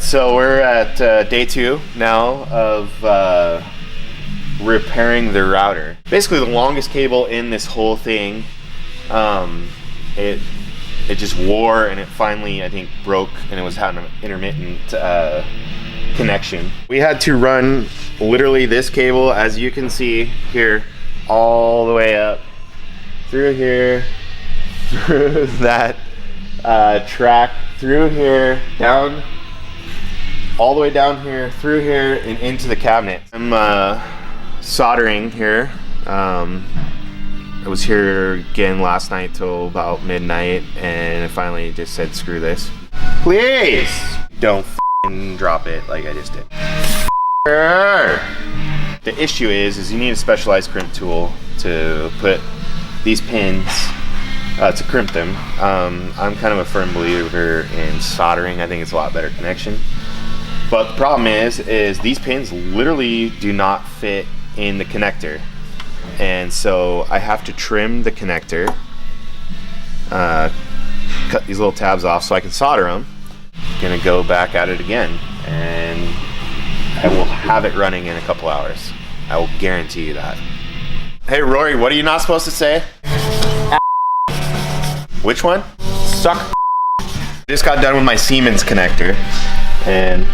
so we're at day 2 now of repairing the router. Basically the longest cable in this whole thing. It just wore, and it finally, I think, broke, and it was having an intermittent connection. We had to run literally this cable, as you can see here, all the way up through here, through that track, through here, down, all the way down here, through here, and into the cabinet. I'm soldering here. I was here again last night till about midnight, and I finally just said, screw this. Please don't f***ing drop it like I just did. The issue is you need a specialized crimp tool to put these pins, to crimp them. I'm kind of a firm believer in soldering. I think it's a lot better connection. But the problem is these pins literally do not fit in the connector. And so I have to trim the connector, cut these little tabs off so I can solder them. Gonna go back at it again, and I will have it running in a couple hours. I will guarantee you that. Hey Rory, what are you not supposed to say? Which one? Suck. Just got done with my Siemens connector and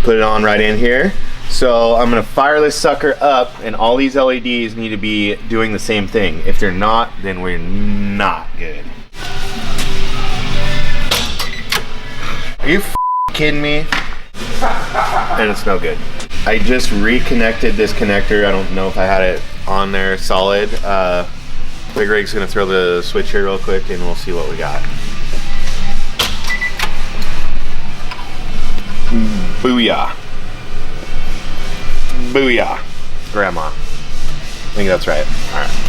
put it on right in here. So I'm gonna fire this sucker up, and all these LEDs need to be doing the same thing. If they're not, then we're not good. Are you kidding me? And it's no good. I just reconnected this connector. I don't know if I had it on there solid. Big Rig's gonna throw the switch here real quick, and we'll see what we got. Booyah. Booyah. Grandma. I think that's right. All right.